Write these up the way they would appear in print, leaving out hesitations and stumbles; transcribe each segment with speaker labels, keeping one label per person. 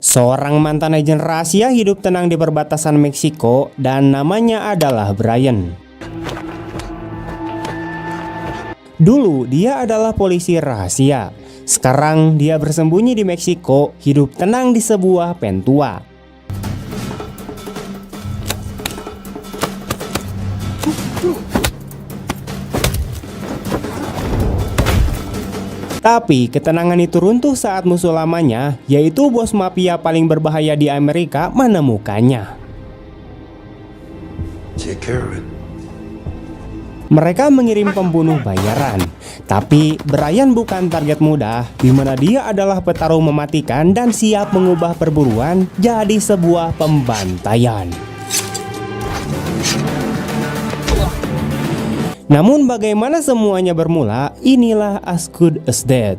Speaker 1: Seorang mantan agen rahasia hidup tenang di perbatasan Meksiko dan namanya adalah Brian. Dulu dia adalah polisi rahasia. Sekarang dia bersembunyi di Meksiko, hidup tenang di sebuah pen tua. Tapi ketenangan itu runtuh saat musuh lamanya, yaitu bos mafia paling berbahaya di Amerika, menemukannya. Mereka mengirim pembunuh bayaran, tapi Brian bukan target mudah, di mana dia adalah petarung mematikan dan siap mengubah perburuan jadi sebuah pembantaian. Namun bagaimana semuanya bermula, inilah As Good As Dead.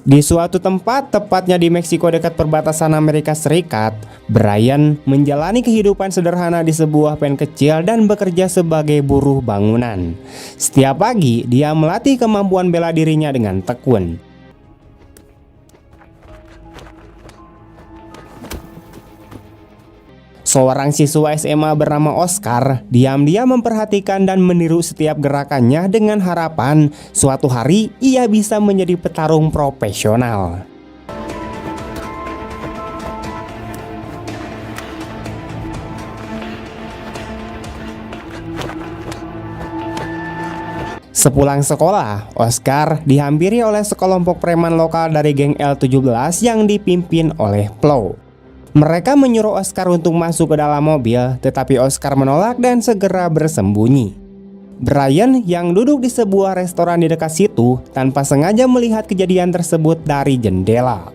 Speaker 1: Di suatu tempat, tepatnya di Meksiko dekat perbatasan Amerika Serikat, Brian menjalani kehidupan sederhana di sebuah pen kecil dan bekerja sebagai buruh bangunan. Setiap pagi, dia melatih kemampuan bela dirinya dengan tekun. Seorang siswa SMA bernama Oscar diam-diam memperhatikan dan meniru setiap gerakannya dengan harapan suatu hari ia bisa menjadi petarung profesional. Sepulang sekolah, Oscar dihampiri oleh sekelompok preman lokal dari geng L17 yang dipimpin oleh Plow. Mereka menyuruh Oscar untuk masuk ke dalam mobil, tetapi Oscar menolak dan segera bersembunyi. Brian yang duduk di sebuah restoran di dekat situ tanpa sengaja melihat kejadian tersebut dari jendela.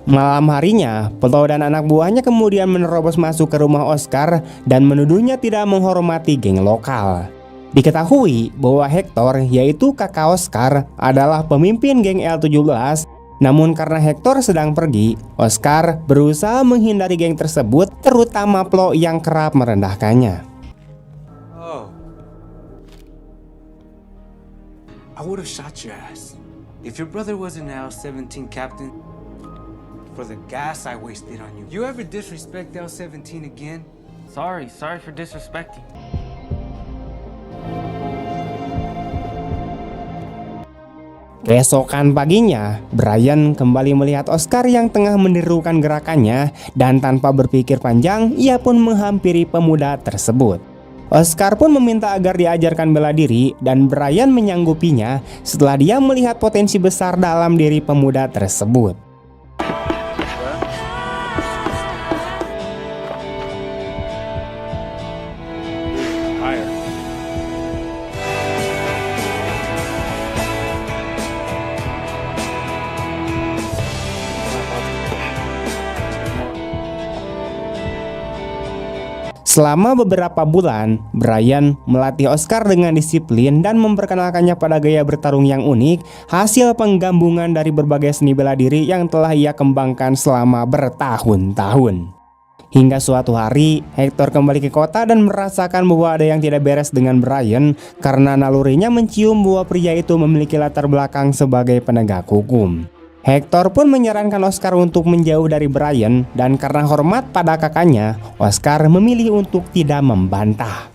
Speaker 1: Malam harinya, Plow dan anak buahnya kemudian menerobos masuk ke rumah Oscar dan menuduhnya tidak menghormati geng lokal. Diketahui bahwa Hector, yaitu kakak Oscar, adalah pemimpin geng L17. Namun karena Hector sedang pergi, Oscar berusaha menghindari geng tersebut, terutama Plow yang kerap merendahkannya.
Speaker 2: Oh, I would have shot your ass if your brother was an L17 captain. For the gas I wasted on you. You ever disrespect L17 again?
Speaker 3: Sorry for disrespecting.
Speaker 1: Keesokan paginya, Brian kembali melihat Oscar yang tengah menirukan gerakannya dan tanpa berpikir panjang, ia pun menghampiri pemuda tersebut. Oscar pun meminta agar diajarkan bela diri dan Brian menyanggupinya setelah dia melihat potensi besar dalam diri pemuda tersebut. Selama beberapa bulan, Brian melatih Oscar dengan disiplin dan memperkenalkannya pada gaya bertarung yang unik, hasil penggabungan dari berbagai seni bela diri yang telah ia kembangkan selama bertahun-tahun. Hingga suatu hari, Hector kembali ke kota dan merasakan bahwa ada yang tidak beres dengan Brian karena nalurinya mencium bahwa pria itu memiliki latar belakang sebagai penegak hukum. Hector pun menyarankan Oscar untuk menjauh dari Brian dan karena hormat pada kakaknya, Oscar memilih untuk tidak membantah.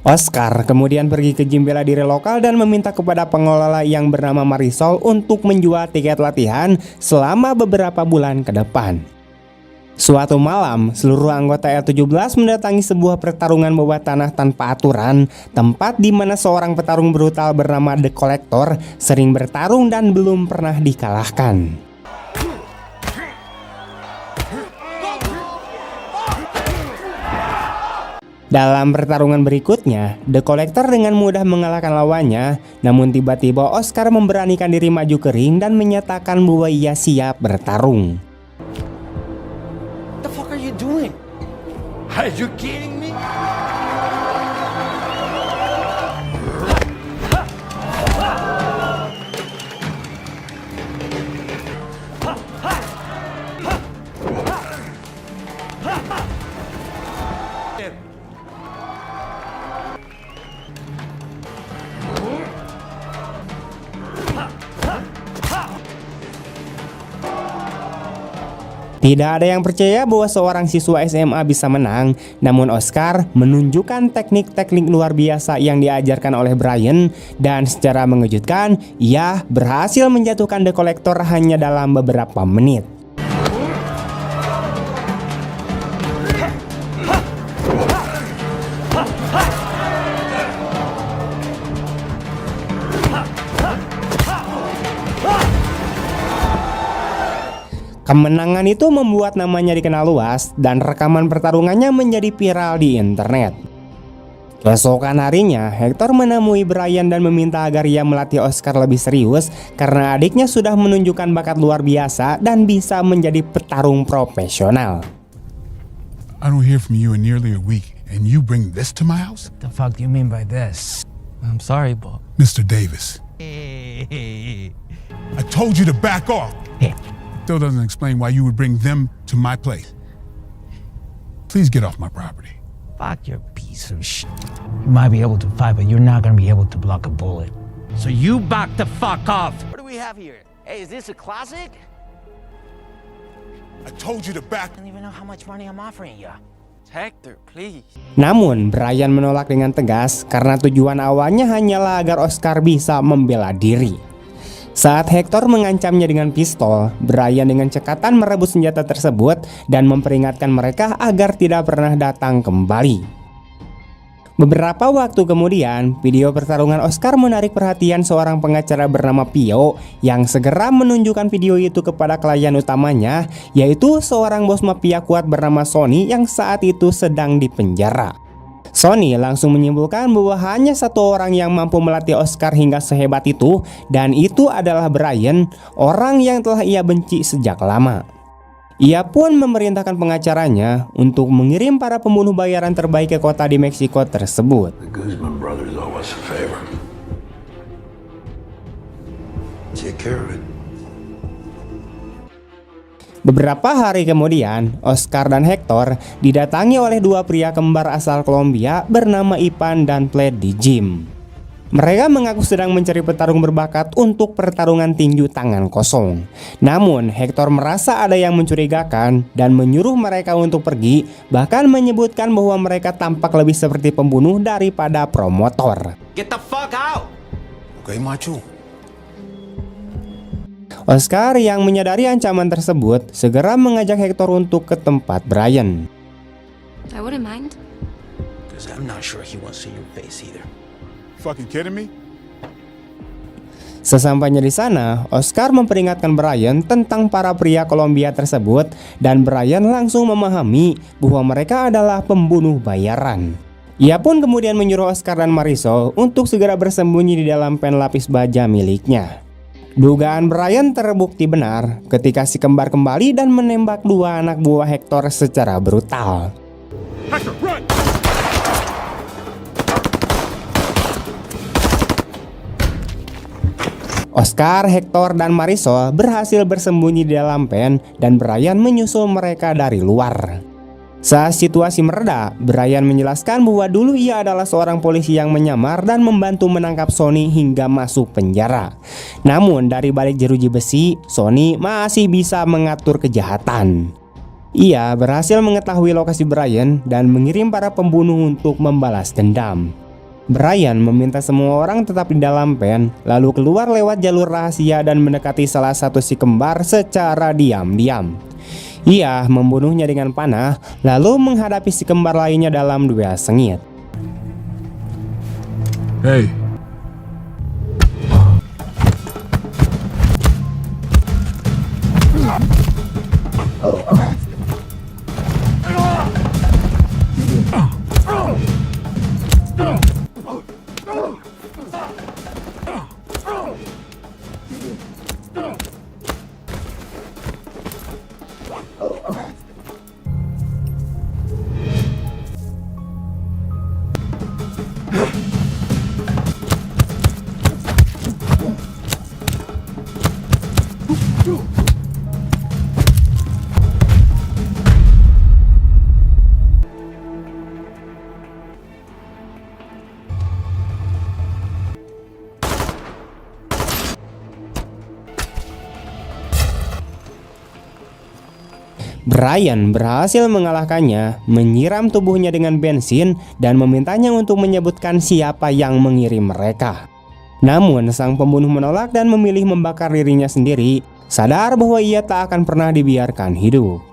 Speaker 1: Oscar kemudian pergi ke gym bela diri lokal dan meminta kepada pengelola yang bernama Marisol untuk menjual tiket latihan selama beberapa bulan ke depan. Suatu malam, seluruh anggota L17 mendatangi sebuah pertarungan bawah tanah tanpa aturan, tempat di mana seorang petarung brutal bernama The Collector sering bertarung dan belum pernah dikalahkan. Dalam pertarungan berikutnya, The Collector dengan mudah mengalahkan lawannya, namun tiba-tiba Oscar memberanikan diri maju ke ring dan menyatakan bahwa ia siap bertarung.
Speaker 2: Doing? Are you kidding me?
Speaker 1: Tidak ada yang percaya bahwa seorang siswa SMA bisa menang, namun Oscar menunjukkan teknik-teknik luar biasa yang diajarkan oleh Brian dan secara mengejutkan, ia berhasil menjatuhkan The Collector hanya dalam beberapa menit. Kemenangan itu membuat namanya dikenal luas dan rekaman pertarungannya menjadi viral di internet. Keesokan harinya, Hector menemui Brian dan meminta agar ia melatih Oscar lebih serius karena adiknya sudah menunjukkan bakat luar biasa dan bisa menjadi petarung profesional.
Speaker 4: I don't hear from you in nearly a week, and you bring this to my house?
Speaker 5: The fuck do you mean by this?
Speaker 3: I'm sorry, Bob.
Speaker 4: Mr. Davis, I told you to back off. Still doesn't explain why you would bring them to my place. Please get off my property.
Speaker 5: Fuck your piece of shit. You might be able to fight, but you're not gonna be able to block a bullet. So you back the fuck off!
Speaker 6: What do we have here? Hey, is this a classic?
Speaker 4: I told you to back.
Speaker 6: I don't even know how much money I'm offering you.
Speaker 3: Hector, please.
Speaker 1: Namun, Brian menolak dengan tegas karena tujuan awalnya hanyalah agar Oscar bisa membela diri. Saat Hector mengancamnya dengan pistol, Brian dengan cekatan merebut senjata tersebut dan memperingatkan mereka agar tidak pernah datang kembali. Beberapa waktu kemudian, video pertarungan Oscar menarik perhatian seorang pengacara bernama Pio yang segera menunjukkan video itu kepada klien utamanya, yaitu seorang bos mafia kuat bernama Sonny yang saat itu sedang dipenjara. Sonny langsung menyimpulkan bahwa hanya satu orang yang mampu melatih Oscar hingga sehebat itu, dan itu adalah Brian, orang yang telah ia benci sejak lama. Ia pun memerintahkan pengacaranya untuk mengirim para pembunuh bayaran terbaik ke kota di Meksiko tersebut.
Speaker 7: The Guzman brothers owe us a favor. Take care of it.
Speaker 1: Beberapa hari kemudian, Oscar dan Hector didatangi oleh dua pria kembar asal Kolombia bernama Ivan dan Pled di gym. Mereka mengaku sedang mencari petarung berbakat untuk pertarungan tinju tangan kosong. Namun, Hector merasa ada yang mencurigakan dan menyuruh mereka untuk pergi, bahkan menyebutkan bahwa mereka tampak lebih seperti pembunuh daripada promotor.
Speaker 6: Get the fuck out!
Speaker 7: Okay, macho.
Speaker 1: Oscar yang menyadari ancaman tersebut segera mengajak Hector untuk ke tempat Brian.
Speaker 8: I wouldn't mind.
Speaker 6: Because I'm not sure he wants to see your face either.
Speaker 4: Fucking kidding me?
Speaker 1: Sesampainya di sana, Oscar memperingatkan Brian tentang para pria Kolombia tersebut dan Brian langsung memahami bahwa mereka adalah pembunuh bayaran. Ia pun kemudian menyuruh Oscar dan Marisol untuk segera bersembunyi di dalam pen lapis baja miliknya. Dugaan Brian terbukti benar ketika si kembar kembali dan menembak dua anak buah Hector secara brutal.
Speaker 4: Hector, run!
Speaker 1: Oscar, Hector, dan Marisol berhasil bersembunyi di dalam pen dan Brian menyusul mereka dari luar. Saat situasi mereda, Brian menjelaskan bahwa dulu ia adalah seorang polisi yang menyamar dan membantu menangkap Sonny hingga masuk penjara. Namun dari balik jeruji besi, Sonny masih bisa mengatur kejahatan. Ia berhasil mengetahui lokasi Brian dan mengirim para pembunuh untuk membalas dendam. Brian meminta semua orang tetap di dalam pen, lalu keluar lewat jalur rahasia dan mendekati salah satu si kembar secara diam-diam. Ia membunuhnya dengan panah, lalu menghadapi si kembar lainnya dalam duel sengit.
Speaker 4: Hey.
Speaker 1: Brian berhasil mengalahkannya, menyiram tubuhnya dengan bensin dan memintanya untuk menyebutkan siapa yang mengirim mereka. Namun sang pembunuh menolak dan memilih membakar dirinya sendiri, sadar bahwa ia tak akan pernah dibiarkan hidup.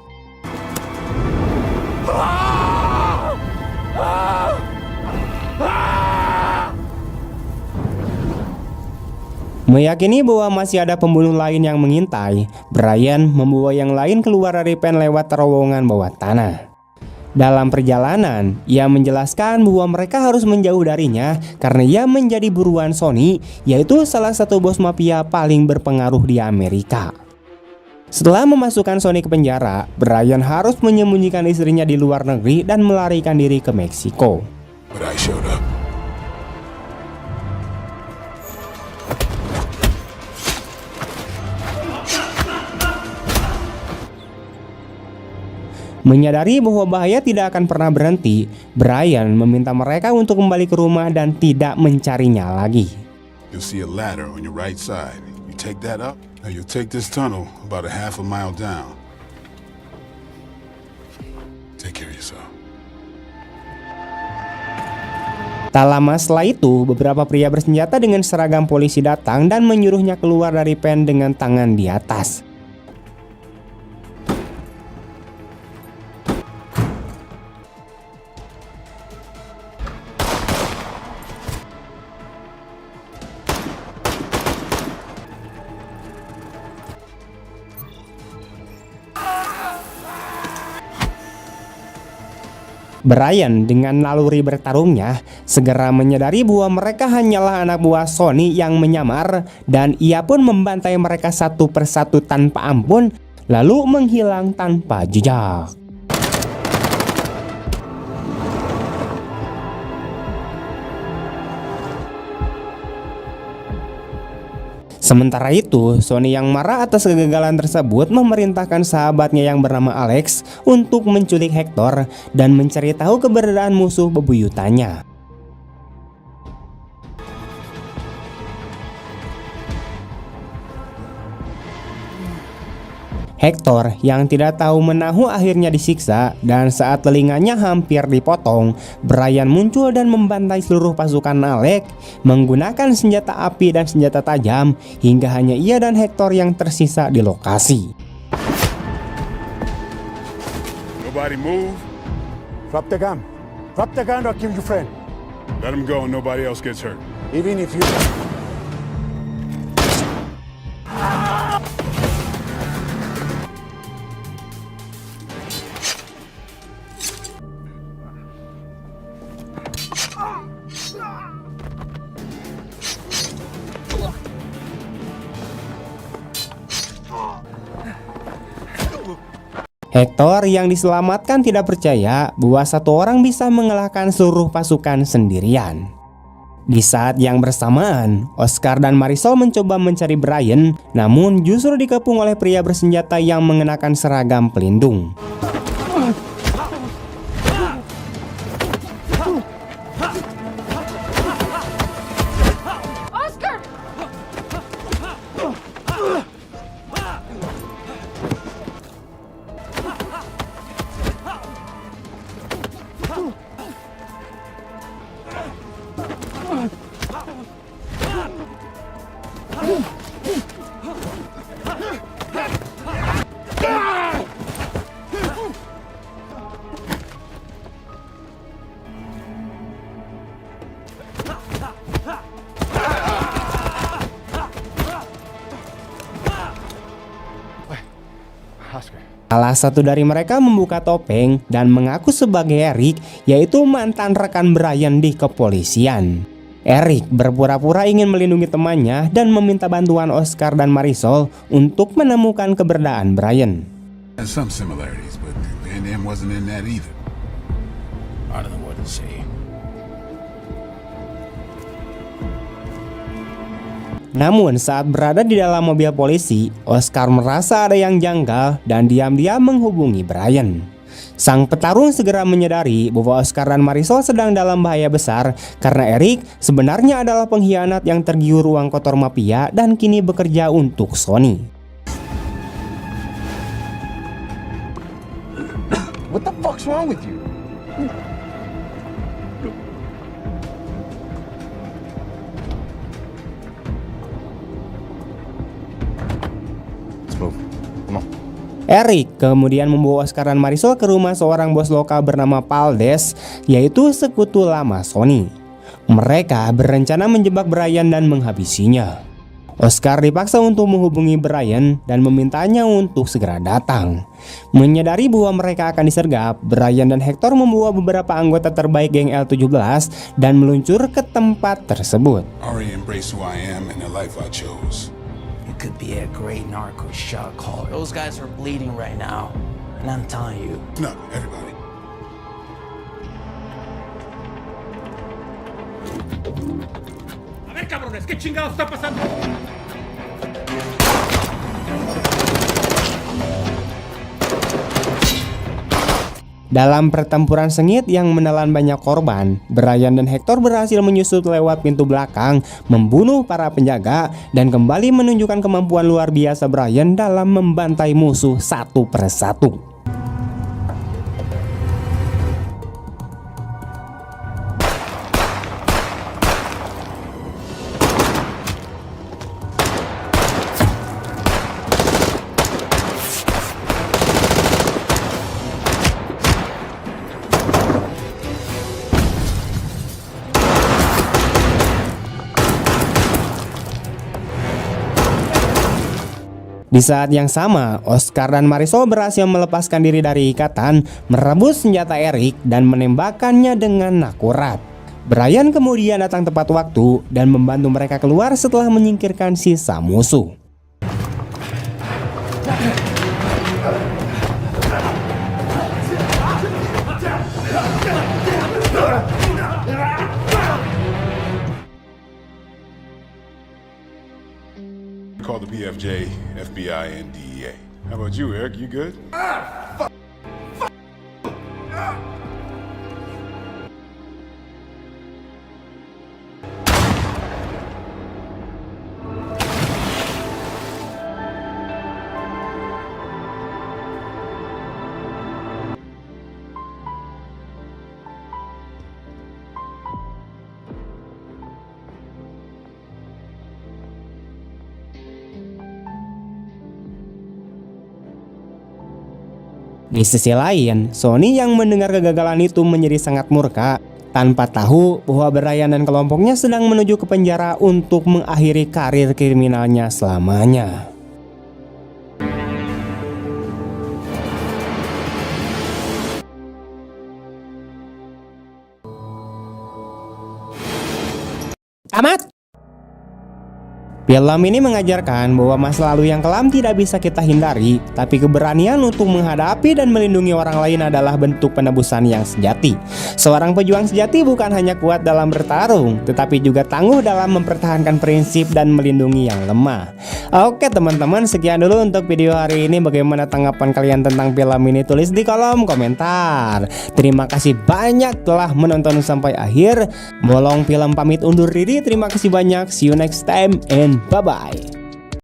Speaker 1: Meyakini bahwa masih ada pembunuh lain yang mengintai, Brian membawa yang lain keluar dari pen lewat terowongan bawah tanah. Dalam perjalanan, ia menjelaskan bahwa mereka harus menjauh darinya karena ia menjadi buruan Sonny, yaitu salah satu bos mafia paling berpengaruh di Amerika. Setelah memasukkan Sonny ke penjara, Brian harus menyembunyikan istrinya di luar negeri dan melarikan diri ke Meksiko.
Speaker 7: But I showed up.
Speaker 1: Menyadari bahwa bahaya tidak akan pernah berhenti, Brian meminta mereka untuk kembali ke rumah dan tidak mencarinya lagi.
Speaker 7: You'll see a ladder on your right side. You take that up, now you'll take this tunnel about a half a mile down. Take care of yourself.
Speaker 1: Tak lama setelah itu, beberapa pria bersenjata dengan seragam polisi datang dan menyuruhnya keluar dari pen dengan tangan di atas. Brian dengan naluri bertarungnya segera menyadari bahwa mereka hanyalah anak buah Sonny yang menyamar, dan ia pun membantai mereka satu persatu tanpa ampun, lalu menghilang tanpa jejak. Sementara itu, Sonny yang marah atas kegagalan tersebut memerintahkan sahabatnya yang bernama Alex untuk menculik Hector dan mencari tahu keberadaan musuh bebuyutannya. Hector yang tidak tahu menahu akhirnya disiksa, dan saat telinganya hampir dipotong, Brian muncul dan membantai seluruh pasukan Alex menggunakan senjata api dan senjata tajam hingga hanya ia dan Hector yang tersisa di lokasi.
Speaker 7: Nobody move.
Speaker 9: Drop the gun. Drop the gun or I'll kill your friend.
Speaker 7: Let him go and nobody else gets hurt.
Speaker 9: Even if you...
Speaker 1: Hector yang diselamatkan tidak percaya bahwa satu orang bisa mengalahkan seluruh pasukan sendirian. Di saat yang bersamaan, Oscar dan Marisol mencoba mencari Brian, namun justru dikepung oleh pria bersenjata yang mengenakan seragam pelindung. Salah satu dari mereka membuka topeng dan mengaku sebagai Eric, yaitu mantan rekan Brian di kepolisian. Eric berpura-pura ingin melindungi temannya dan meminta bantuan Oscar dan Marisol untuk menemukan keberadaan Brian.
Speaker 7: Has some similarities, but Van Damme wasn't in that either.
Speaker 6: I don't know what to say.
Speaker 1: Namun saat berada di dalam mobil polisi, Oscar merasa ada yang janggal dan diam-diam menghubungi Brian. Sang petarung segera menyadari bahwa Oscar dan Marisol sedang dalam bahaya besar karena Eric sebenarnya adalah pengkhianat yang tergiur uang kotor mafia dan kini bekerja untuk Sonny.
Speaker 6: fuck's wrong with you? Let's move. Come on.
Speaker 1: Eric kemudian membawa Oscar dan Marisol ke rumah seorang bos lokal bernama Paldes, yaitu sekutu lama Sonny. Mereka berencana menjebak Brian dan menghabisinya. Oscar dipaksa untuk menghubungi Brian dan memintanya untuk segera datang. Menyadari bahwa mereka akan disergap, Brian dan Hector membawa beberapa anggota terbaik geng L17 dan meluncur ke tempat tersebut.
Speaker 7: I already embrace who I am and the life I chose.
Speaker 5: You could be a great narco shot caller.
Speaker 3: Those guys are bleeding right now. And I'm telling you.
Speaker 7: No, everybody.
Speaker 1: Dalam pertempuran sengit yang menelan banyak korban, Brian dan Hector berhasil menyusup lewat pintu belakang, membunuh para penjaga, dan kembali menunjukkan kemampuan luar biasa Brian dalam membantai musuh satu persatu. Di saat yang sama, Oscar dan Marisol berhasil melepaskan diri dari ikatan, merebut senjata Eric, dan menembakkannya dengan akurat. Brian kemudian datang tepat waktu dan membantu mereka keluar setelah menyingkirkan sisa musuh.
Speaker 7: Call the PFJ, FBI, and DEA. How about you, Eric? You good?
Speaker 1: Di sisi lain, Sonny yang mendengar kegagalan itu menjadi sangat murka, tanpa tahu bahwa Brian dan kelompoknya sedang menuju ke penjara untuk mengakhiri karir kriminalnya selamanya. Tamat! Film ini mengajarkan bahwa masa lalu yang kelam tidak bisa kita hindari, tapi keberanian untuk menghadapi dan melindungi orang lain adalah bentuk penebusan yang sejati. Seorang pejuang sejati bukan hanya kuat dalam bertarung, tetapi juga tangguh dalam mempertahankan prinsip dan melindungi yang lemah. Oke teman-teman, sekian dulu untuk video hari ini. Bagaimana tanggapan kalian tentang film ini? Tulis di kolom komentar. Terima kasih banyak telah menonton sampai akhir. Bolong Film pamit undur diri. Terima kasih banyak. See you next time and bye-bye.